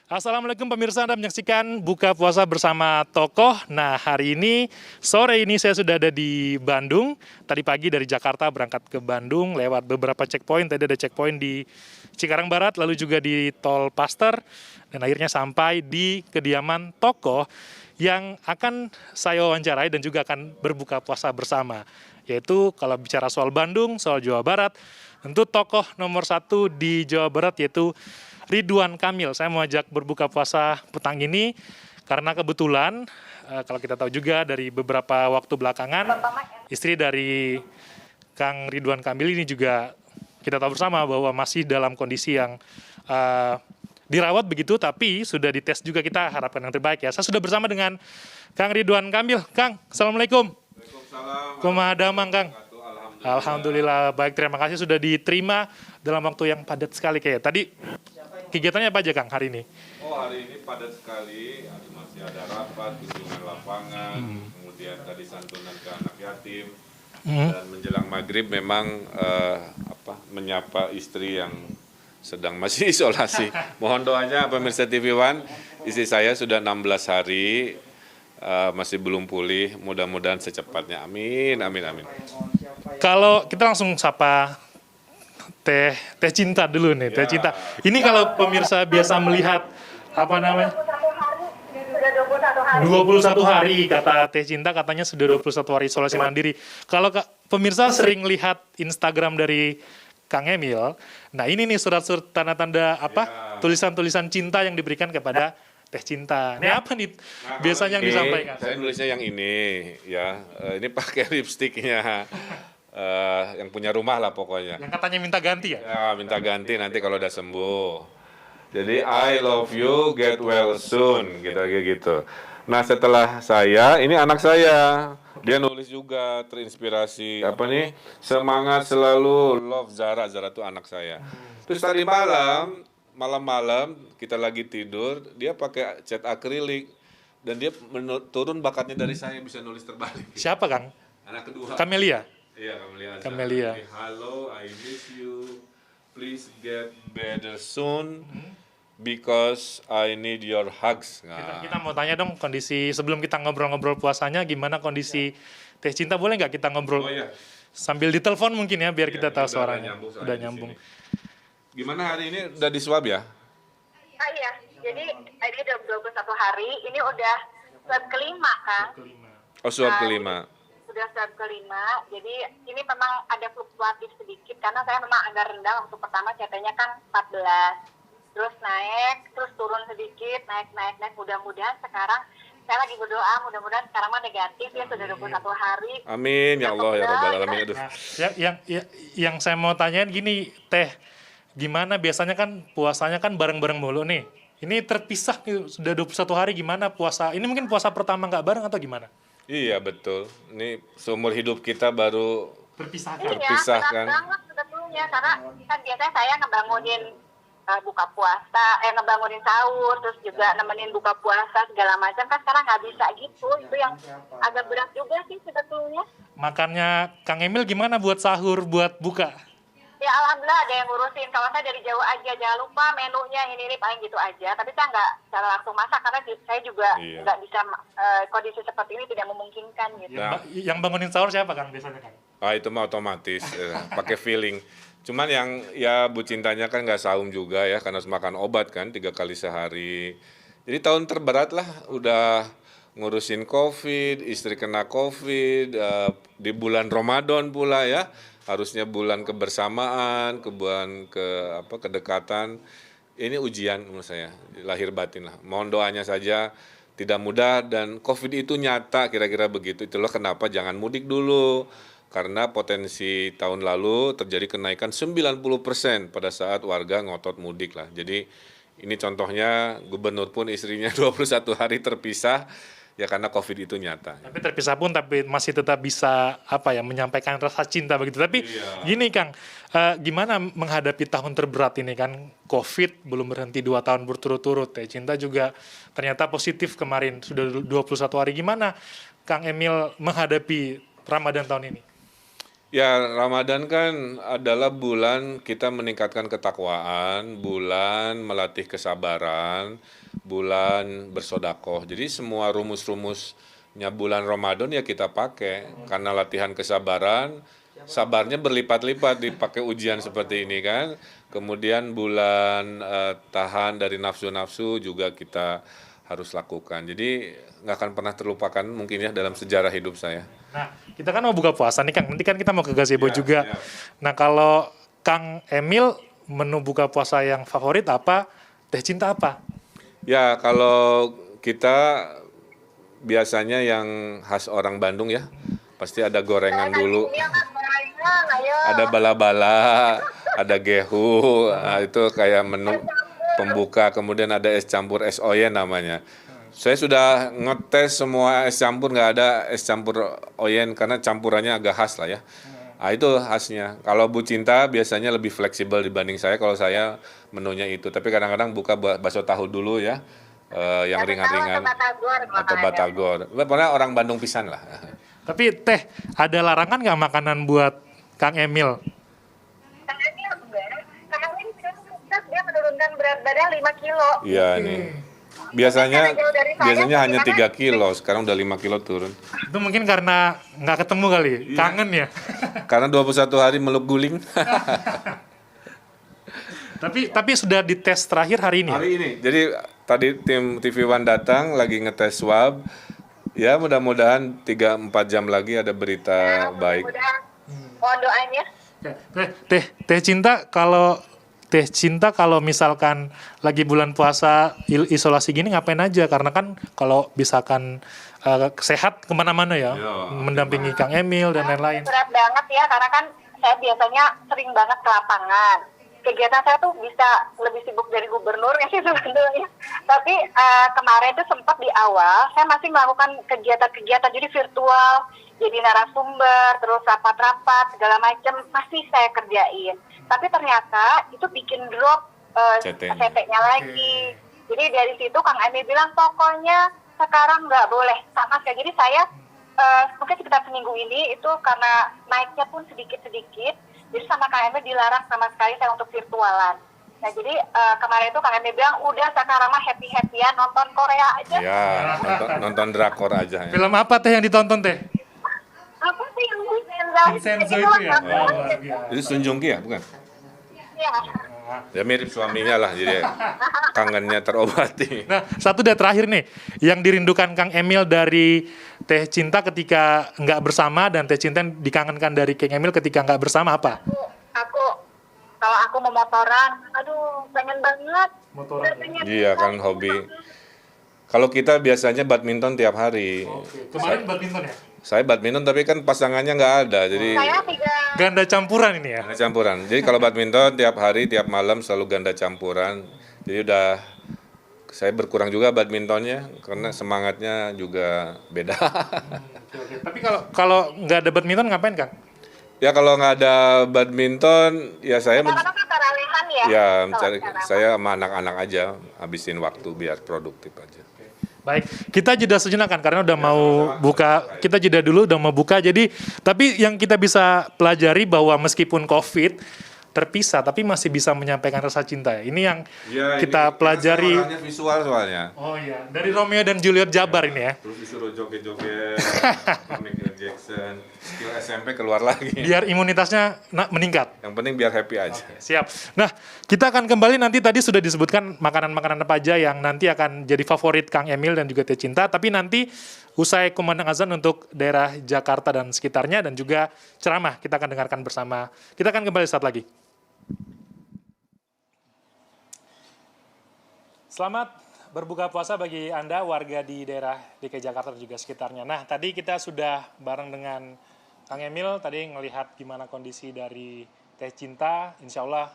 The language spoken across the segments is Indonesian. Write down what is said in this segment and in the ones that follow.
Assalamualaikum pemirsa, Anda menyaksikan Buka Puasa bersama Tokoh. Nah, hari ini, sore ini saya sudah ada di Bandung. Tadi pagi dari Jakarta berangkat ke Bandung lewat beberapa checkpoint. Tadi ada checkpoint di Cikarang Barat, lalu juga di Tol Paster. Dan akhirnya sampai di kediaman Tokoh yang akan saya wawancarai dan juga akan berbuka puasa bersama. Yaitu kalau bicara soal Bandung, soal Jawa Barat, tentu tokoh nomor satu di Jawa Barat yaitu Ridwan Kamil. Saya mau ajak berbuka puasa petang ini karena kebetulan kalau kita tahu juga dari beberapa waktu belakangan istri dari Kang Ridwan Kamil ini juga kita tahu bersama bahwa masih dalam kondisi yang dirawat begitu, tapi sudah dites juga. Kita harapkan yang terbaik ya. Saya sudah bersama dengan Kang Ridwan Kamil. Kang, Assalamualaikum. Waalaikumsalam. Kumaha damang, Kang? Alhamdulillah, baik, terima kasih sudah diterima dalam waktu yang padat sekali kayak tadi. Kegiatannya apa aja Kang hari ini? Oh, hari ini padat sekali, masih ada rapat, kunjungan lapangan, kemudian tadi santunan ke anak yatim, dan menjelang maghrib memang menyapa istri yang sedang masih isolasi. Mohon doanya pemirsa TV One, istri saya sudah 16 hari, masih belum pulih, mudah-mudahan secepatnya. Amin, amin, amin. Kalau kita langsung sapa Teh Cinta dulu nih, Teh Cinta. Ini kalau pemirsa biasa melihat apa namanya? 21 hari kata Teh Cinta, katanya sudah 21 hari isolasi mandiri. Kalau pemirsa sering lihat Instagram dari Kang Emil, nah ini nih surat-surat tanda-tanda apa? Tulisan-tulisan cinta yang diberikan kepada Teh Cinta. Ini apa nih biasanya yang disampaikan? Saya nulisnya yang ini ya. Ini pakai lipstiknya. Yang punya rumah lah pokoknya. Yang katanya minta ganti ya? Ya, minta ganti nanti kalau udah sembuh. Jadi I love you, get well soon, gitu. Nah setelah saya, ini anak saya, dia nulis juga terinspirasi apa nih? Semangat selalu, love Zara. Zara tuh anak saya. Terus tadi malam kita lagi tidur, dia pakai cat akrilik dan dia turun bakatnya dari saya, bisa nulis terbalik. Siapa Kang? Anak kedua. Camelia? Iya, Camelia. Halo, I miss you. Please get better soon because I need your hugs. Kita mau tanya dong kondisi sebelum kita ngobrol-ngobrol puasanya, gimana kondisi Teh Cinta, boleh nggak kita ngobrol sambil ditelepon mungkin ya biar kita tahu suaranya. Udah nyambung. Gimana hari ini udah di swab ya? Iya, jadi ini udah 21 hari, ini udah swab kelima kan? Oh, swab kelima. Sudah swab kelima, jadi ini memang ada fluktuatif sedikit karena saya memang agak rendah. Waktu pertama CT-nya kan 14, terus naik, terus turun sedikit, naik. Mudah-mudahan sekarang saya lagi berdoa, mudah-mudahan sekarang mah negatif ya, sudah 21 hari. Amin ya Allah ya Rabbal Alamin. Aduh. Yang saya mau tanyain gini, Teh, gimana biasanya kan puasanya kan bareng-bareng mulu nih. Ini terpisah sudah 21 hari, gimana puasa? Ini mungkin puasa pertama nggak bareng atau gimana? Iya betul. Ini seumur hidup kita baru Terpisahkan. Terpisahkan. Iya, berat banget sebetulnya karena kan biasanya saya ngebangunin buka puasa, ngebangunin sahur, terus juga nemenin buka puasa segala macam, kan sekarang nggak bisa gitu. Itu yang agak berat juga sih sebetulnya. Makannya Kang Emil gimana buat sahur, buat buka? Ya alhamdulillah ada yang ngurusin. Kalau saya dari jauh aja, jangan lupa menunya ini paling gitu aja. Tapi saya nggak secara langsung masak karena saya juga nggak bisa, kondisi seperti ini tidak memungkinkan gitu. Nah. Yang bangunin sahur siapa Kang biasanya Kang? itu mah otomatis, pakai feeling. Cuman yang ya Bu Cintanya kan nggak saum juga ya karena harus makan obat kan 3 kali sehari. Jadi tahun terberat lah, udah ngurusin COVID, istri kena COVID, di bulan Ramadan pula ya. Harusnya bulan kebersamaan, bulan kedekatan. Ini ujian menurut saya, lahir batin lah. Mohon doanya saja, tidak mudah dan COVID itu nyata, kira-kira begitu. Itulah kenapa jangan mudik dulu. Karena potensi tahun lalu terjadi kenaikan 90% pada saat warga ngotot mudik lah. Jadi ini contohnya gubernur pun istrinya 21 hari terpisah. Ya karena COVID itu nyata. Tapi terpisah pun tapi masih tetap bisa menyampaikan rasa cinta begitu. Tapi gini Kang, gimana menghadapi tahun terberat ini kan, COVID belum berhenti 2 tahun berturut-turut. Teh Cinta juga ternyata positif kemarin sudah 21 hari. Gimana Kang Emil menghadapi Ramadan tahun ini? Ya, Ramadan kan adalah bulan kita meningkatkan ketakwaan, bulan melatih kesabaran, bulan bersodakoh. Jadi semua rumus-rumusnya bulan Ramadan ya kita pakai. Karena latihan kesabaran, sabarnya berlipat-lipat dipakai ujian seperti ini kan. Kemudian bulan tahan dari nafsu-nafsu juga kita harus lakukan. Jadi nggak akan pernah terlupakan mungkin ya dalam sejarah hidup saya. Nah, kita kan mau buka puasa nih Kang. Nanti kan kita mau ke gazebo Ya, juga. siap. Nah, kalau Kang Emil menu buka puasa yang favorit apa? Teh cinta apa? Ya, kalau kita biasanya yang khas orang Bandung ya, pasti ada gorengan dulu, Iya kan, gorengan, ayo. ada bala-bala, ada gehu, nah, itu kayak menu pembuka, kemudian ada es campur es oyen namanya. Saya sudah ngetes semua es campur, nggak ada es campur oyen karena campurannya agak khas lah ya. Nah, itu khasnya. Kalau Bu Cinta biasanya lebih fleksibel dibanding saya, kalau saya menunya itu. Tapi kadang-kadang buka bakso tahu dulu ya, yang Bakso tahu ringan-ringan. atau batagor Atau makanannya. batagor. Pokoknya orang Bandung pisan lah. Tapi teh, ada larangan nggak makanan buat Kang Emil? Kang Emil enggak. Kang Emil sekarang sukses, dia menurunkan berat badan 5 kilo. Iya nih. Biasanya Karena jauh dari saya, biasanya hanya karena- 3 kilo, sekarang udah 5 kilo turun. Itu mungkin karena nggak ketemu kali, kangen ya. Karena 21 hari meluk guling. Tapi sudah dites terakhir hari ini. Ya? Hari ini. Jadi tadi tim TV One datang lagi ngetes swab. Ya mudah-mudahan 3-4 jam lagi ada berita baik. Mudah-mudahan. Mohon doanya. Teh cinta kalau misalkan lagi bulan puasa isolasi gini ngapain aja? Karena kan kalau misalkan sehat kemana-mana ya, Iya. mendampingi Kang Emil dan lain-lain. Berat banget ya, karena kan saya biasanya sering banget ke lapangan. Kegiatan saya tuh bisa lebih sibuk dari gubernur ya sih sebenarnya. Tapi kemarin tuh sempat di awal, saya masih melakukan kegiatan-kegiatan jadi virtual, jadi narasumber, terus rapat-rapat, segala macam masih saya kerjain. Tapi ternyata itu bikin drop CT-nya. CT-nya lagi. Jadi dari situ Kang Emil bilang pokoknya sekarang nggak boleh sama sekali. Jadi saya mungkin sekitar seminggu ini itu karena naiknya pun sedikit-sedikit, jadi sama Kang Emil dilarang sama sekali saya untuk virtualan. Nah jadi kemarin itu Kang Emil bilang udah sekarang mah happy-happyan nonton Korea aja. Ya, nonton drakor aja ya. Film apa teh yang ditonton teh? Apa sih yang Vincenzo? Vincenzo itu ya? Oh. Luar biasa. Itu Sun Joong Ki ya, bukan? Iya. Ya mirip suaminya lah, jadi kangennya terobati. Nah, satu deh terakhir nih, yang dirindukan Kang Emil dari Teh Cinta ketika nggak bersama dan Teh Cinta yang dikangenkan dari Kang Emil ketika nggak bersama apa? Aku kalau aku mau motoran, aduh pengen banget. Motoran. Pengen Iya kan hobi. Kalau kita biasanya badminton tiap hari. Kemarin badminton ya? Saya badminton tapi kan pasangannya nggak ada, jadi Saya 3 Ganda campuran ini ya? ganda campuran. Jadi kalau badminton tiap hari, tiap malam selalu ganda campuran. Jadi udah saya berkurang juga badmintonnya karena semangatnya juga beda. Oke. Tapi kalau nggak ada badminton ngapain Kang? Ya kalau nggak ada badminton, ya saya Karena kan peralihan ya. ya Kalau mencari sekarang. saya sama anak-anak aja habisin waktu biar produktif aja. Baik, kita jeda sejenak kan karena udah mau buka, kita jeda dulu udah mau buka. Jadi, tapi yang kita bisa pelajari bahwa meskipun COVID terpisah, tapi masih bisa menyampaikan rasa cinta. Ini yang Ya, kita ini pelajari. orangnya visual soalnya. Oh iya, dari Romeo dan Juliet Jabar ini ya. Terus disuruh joget-joget, Michael Jackson, skill SMP keluar lagi. Biar imunitasnya meningkat. Yang penting biar happy aja. Siap. Nah, kita akan kembali nanti tadi sudah disebutkan makanan-makanan apa aja yang nanti akan jadi favorit Kang Emil dan juga Teh Cinta. Tapi nanti usai kumandang azan untuk daerah Jakarta dan sekitarnya dan juga ceramah kita akan dengarkan bersama. Kita akan kembali saat lagi. Selamat berbuka puasa bagi Anda warga di daerah DKI Jakarta dan juga sekitarnya. Nah, tadi kita sudah bareng dengan Kang Emil, tadi ngelihat gimana kondisi dari Teh Cinta, insya Allah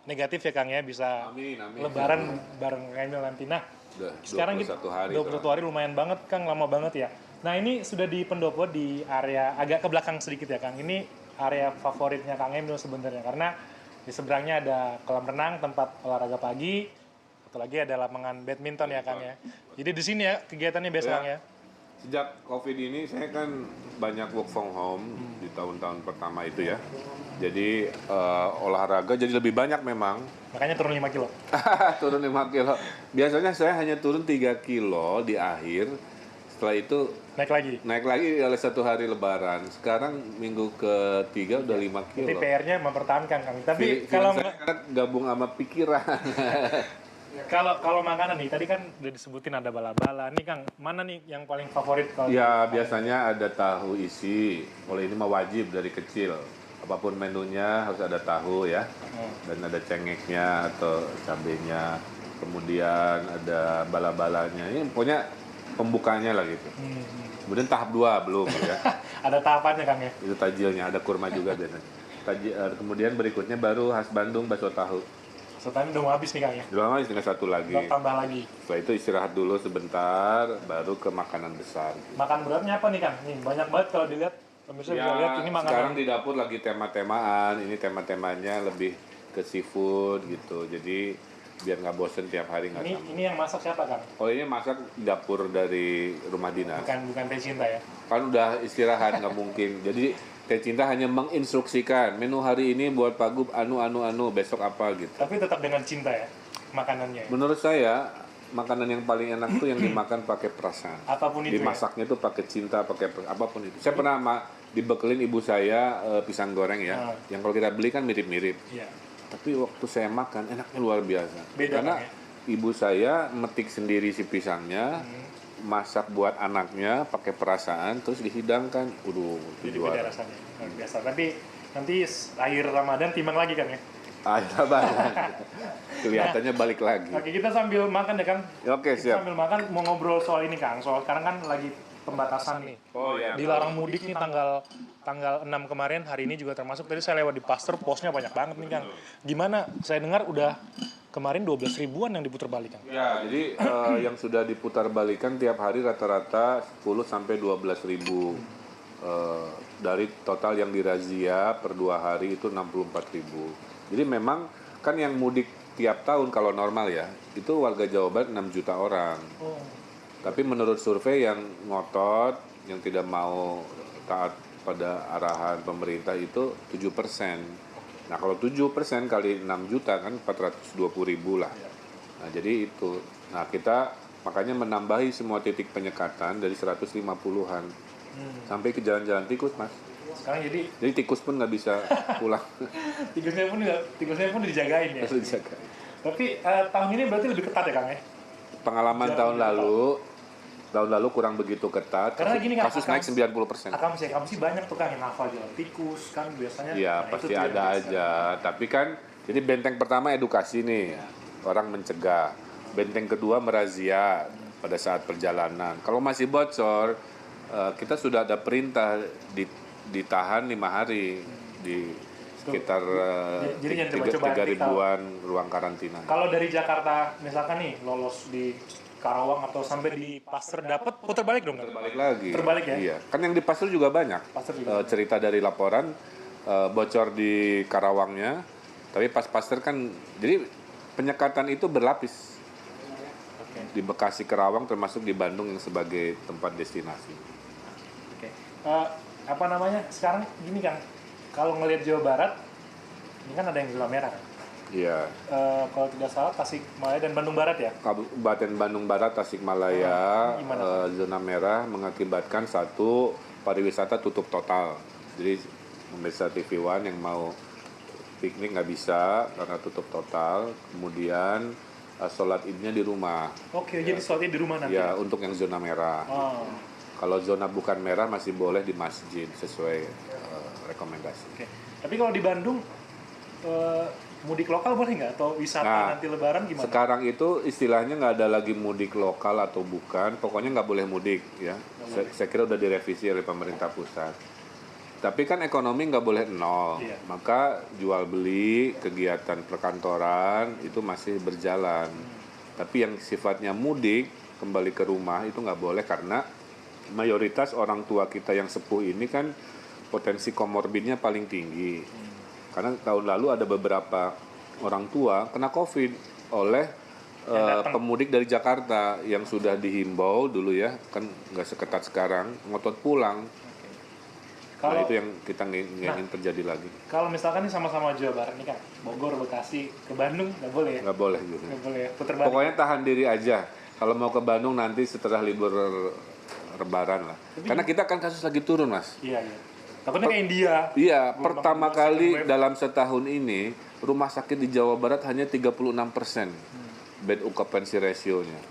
negatif ya Kang ya, bisa Amin. lebaran bareng Kang Emil nanti. Nah, Udah sekarang 21 hari. 21 hari lumayan banget Kang, lama banget ya. Nah, ini sudah di pendopo di area agak ke belakang sedikit ya Kang. Ini area favoritnya Kang Emil sebenarnya, karena di seberangnya ada kolam renang, tempat olahraga pagi, satu lagi ada lapangan badminton ya Kang ya. Jadi di sini ya kegiatannya biasa Kang ya. Sejak COVID ini saya kan banyak work from home di tahun-tahun pertama itu ya. Jadi olahraga jadi lebih banyak memang. Makanya turun 5 kilo. Turun 5 kilo. Biasanya saya hanya turun 3 kilo di akhir. Setelah itu Naik lagi. oleh 1 hari lebaran. Sekarang minggu ketiga udah 5 Jadi kilo. PR-nya mempertahankan Kang. Tapi Feeling kalau saya kan gabung sama pikiran. kalau makanan nih, tadi kan udah disebutin ada bala-bala. Nih Kang, mana nih yang paling favorit kalau Ya biasanya ada tahu isi. Kalau ini mah wajib dari kecil. Apapun menunya harus ada tahu ya. Dan ada cengeknya atau cabenya. Kemudian ada bala-balanya. Ini pokoknya pembukanya lah gitu. Kemudian tahap 2 belum ya. ada tahapannya Kang ya? Itu tajilnya, ada kurma juga biasanya. Kemudian berikutnya baru khas Bandung bakso tahu. Setelah udah mau habis nih Kang ya? Dua lagi tinggal 1 lagi. Tambah lagi. Setelah itu istirahat dulu sebentar, baru ke makanan besar. Makan beratnya apa nih Kang? Nih banyak banget kalau dilihat. Pemirsa bisa lihat ini makanan. Sekarang di dapur lagi tema-temaan. Ini tema-temanya lebih ke seafood gitu. Jadi biar nggak bosen tiap hari nggak sama. Ini yang masak siapa Kang? Oh ini masak dapur dari rumah dinas. Bukan Teh Cinta ya? Kan udah istirahat nggak mungkin. Jadi Teh Cinta hanya menginstruksikan menu hari ini buat Pak Gub anu besok apa gitu. Tapi tetap dengan cinta ya makanannya. Menurut saya makanan yang paling enak tuh yang dimakan pakai perasaan. Apapun itu. Dimasaknya tuh pakai cinta, apapun itu. Saya pernah dibekelin ibu saya pisang goreng ya, yang kalau kita beli kan mirip-mirip. Iya. Tapi waktu saya makan enaknya luar biasa. Beda Karena kan, ya? ibu saya metik sendiri si pisangnya, masak buat anaknya pakai perasaan, terus dihidangkan. Jadi Juara. beda rasanya. Luar biasa. Tapi nanti akhir Ramadan timbang lagi kan ya? Akhirnya banget. Kelihatannya balik lagi. Oke, kita sambil makan ya Kang. Oke, Kita siap. sambil makan mau ngobrol soal ini Kang. Soal sekarang kan lagi pembatasan nih. Oh ya. Dilarang mudik nih tanggal 6 kemarin, hari ini juga termasuk. Tadi saya lewat di Pasteur, posnya banyak banget nih Kang. Gimana? Saya dengar udah kemarin 12 ribuan yang diputar balik Kang. Ya, jadi yang sudah diputar balikan tiap hari rata-rata 10 sampai 12 ribu. Dari total yang dirazia per 2 hari itu 64 ribu. Jadi memang kan yang mudik tiap tahun kalau normal ya, itu warga Jawa Barat 6 juta orang. Tapi menurut survei yang ngotot, yang tidak mau taat pada arahan pemerintah itu 7%. Nah kalau 7% kali 6 juta kan 420 ribu lah. Nah jadi itu. Nah kita makanya menambahi semua titik penyekatan dari 150-an sampai ke jalan-jalan tikus mas. Sekarang Jadi tikus pun nggak bisa pulang. tikusnya pun dijagain ya. Harus dijaga. Tapi tahun ini berarti lebih ketat ya Kang ya? Pengalaman tahun lalu kurang begitu ketat. Karena gini, Kang, kasus naik 90%. Kamu sih banyak tuh Kang yang hafal jalan tikus kan biasanya. Iya Nah, pasti itu tuh yang ada biasa. aja. Tapi kan jadi benteng pertama edukasi nih, orang mencegah. Benteng kedua merazia pada saat perjalanan. Kalau masih bocor, kita sudah ada perintah ditahan 5 hari di sekitar Jadi jangan coba-coba 3 ribuan ruang karantina. Kalau dari Jakarta misalkan nih lolos di Karawang atau sampai di Pasteur dapat putar balik dong Kang? Terbalik lagi. Terbalik ya? Iya. Kan yang di Pasteur juga banyak. Pasteur juga. Cerita dari laporan bocor di Karawangnya, tapi pas Pasteur kan jadi penyekatan itu berlapis. Oke. Di Bekasi, Karawang termasuk di Bandung yang sebagai tempat destinasi. Oke. Apa namanya? Sekarang gini Kang. Kalau ngelihat Jawa Barat, ini kan ada yang zona merah kan? Iya. Kalau tidak salah Tasikmalaya dan Bandung Barat ya? Kabupaten Bandung Barat, Tasikmalaya, Gimana? zona merah mengakibatkan satu pariwisata tutup total. Jadi pemirsa TV One yang mau piknik nggak bisa karena tutup total. Kemudian sholat idnya di rumah. Oke, jadi sholatnya di rumah nanti? Ya untuk yang zona merah. Oh. Kalau zona bukan merah masih boleh di masjid sesuai rekomendasi. Oke. Tapi kalau di Bandung mudik lokal boleh nggak? Atau wisata nanti Lebaran gimana? Sekarang itu istilahnya nggak ada lagi mudik lokal atau bukan, pokoknya nggak boleh mudik ya. Saya kira udah direvisi oleh pemerintah pusat. Tapi kan ekonomi nggak boleh nol, Iya. maka jual beli, kegiatan perkantoran itu masih berjalan. Tapi yang sifatnya mudik kembali ke rumah itu nggak boleh karena mayoritas orang tua kita yang sepuh ini kan potensi komorbidnya paling tinggi. Karena tahun lalu ada beberapa orang tua kena COVID oleh pemudik dari Jakarta yang sudah dihimbau dulu ya, kan nggak seketat sekarang, ngotot pulang. Nah, Kalau itu yang kita ingin terjadi lagi. kalau misalkan nih sama-sama Jawa Barat nih Kang, Bogor, Bekasi, ke Bandung nggak boleh ya? Nggak boleh gitu. Nggak boleh ya? Puter balik. Pokoknya tahan diri aja. Kalau mau ke Bandung nanti setelah libur Lebaran lah. Karena kita kan kasus lagi turun, Mas. Iya, iya. Takutnya kayak India. Iya, Gelombang pertama kedua, kali second wave. dalam setahun ini rumah sakit di Jawa Barat hanya 36% bed occupancy ratio-nya.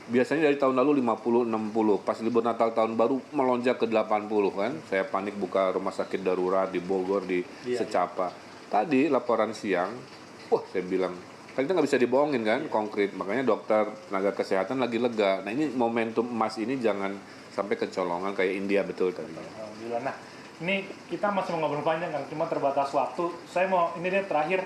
Biasanya dari tahun lalu 50-60, pas libur Natal tahun baru melonjak ke 80 kan. Saya panik buka rumah sakit darurat di Bogor, di Secapa. Tadi laporan siang, wah saya bilang, kan kita nggak bisa dibohongin kan, konkret. Makanya dokter, tenaga kesehatan lagi lega. Nah ini momentum emas ini jangan sampai kecolongan kayak India betul tadi. Alhamdulillah. Nah, ini kita masih mau ngobrol panjang kan, cuma terbatas waktu. Saya mau, ini dia terakhir,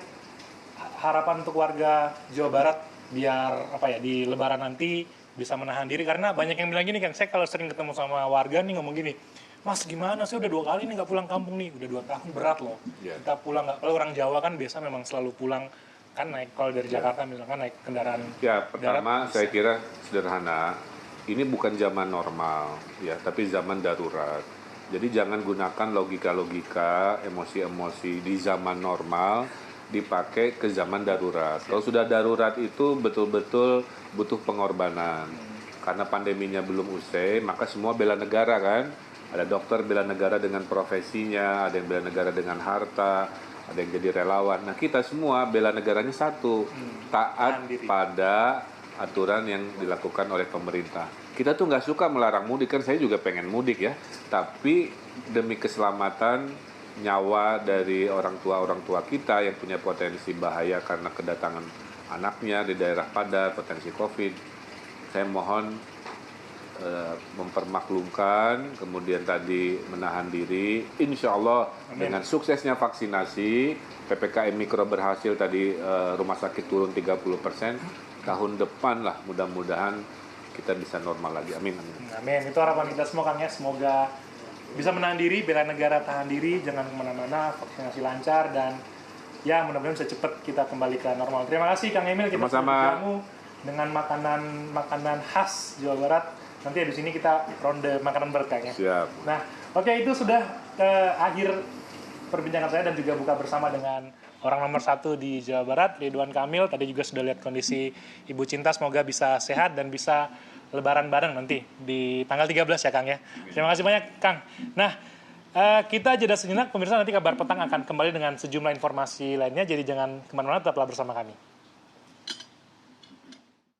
harapan untuk warga Jawa Barat biar apa ya di Lebaran nanti bisa menahan diri, karena banyak yang bilang gini kan, saya kalau sering ketemu sama warga nih ngomong gini, Mas gimana sih udah 2 kali nih nggak pulang kampung nih, udah 2 tahun berat loh. Kita pulang nggak, kalau orang Jawa kan biasa memang selalu pulang kan naik, kalau dari Jakarta misalkan naik kendaraan Ya, pertama darat, saya kira sederhana. Ini bukan zaman normal, ya, tapi zaman darurat. Jadi jangan gunakan logika-logika, emosi-emosi di zaman normal dipakai ke zaman darurat. Kalau sudah darurat itu betul-betul butuh pengorbanan. Karena pandeminya belum usai, maka semua bela negara kan. Ada dokter bela negara dengan profesinya, ada yang bela negara dengan harta, ada yang jadi relawan. Nah kita semua bela negaranya satu, taat pada aturan yang dilakukan oleh pemerintah. Kita tuh nggak suka melarang mudik, kan saya juga pengen mudik ya. Tapi demi keselamatan nyawa dari orang tua kita yang punya potensi bahaya karena kedatangan anaknya di daerah padat, potensi COVID, saya mohon mempermaklumkan, kemudian tadi menahan diri. Insya Allah dengan suksesnya vaksinasi, PPKM Mikro berhasil tadi, rumah sakit turun 30%, tahun depan lah mudah-mudahan kita bisa normal lagi. Amin. Amin. Itu harapan kita semua Kang ya. Semoga bisa menahan diri, bela negara, tahan diri, jangan kemana-mana, vaksinasi lancar, dan ya mudah-mudahan bisa cepat kita kembali ke normal. Terima kasih Kang Emil, kita Sama-sama. sudah bertemu dengan makanan khas Jawa Barat. Nanti di sini kita ronde makanan berkah ya. Siap. Nah, oke, itu sudah akhir perbincangan saya dan juga buka bersama dengan orang nomor 1 di Jawa Barat, Ridwan Kamil. Tadi juga sudah lihat kondisi Ibu Cinta, semoga bisa sehat dan bisa Lebaran bareng nanti di tanggal 13 ya Kang ya. Terima kasih banyak Kang. Nah, kita jeda sejenak, pemirsa, nanti Kabar Petang akan kembali dengan sejumlah informasi lainnya, jadi jangan kemana-mana, tetaplah bersama kami.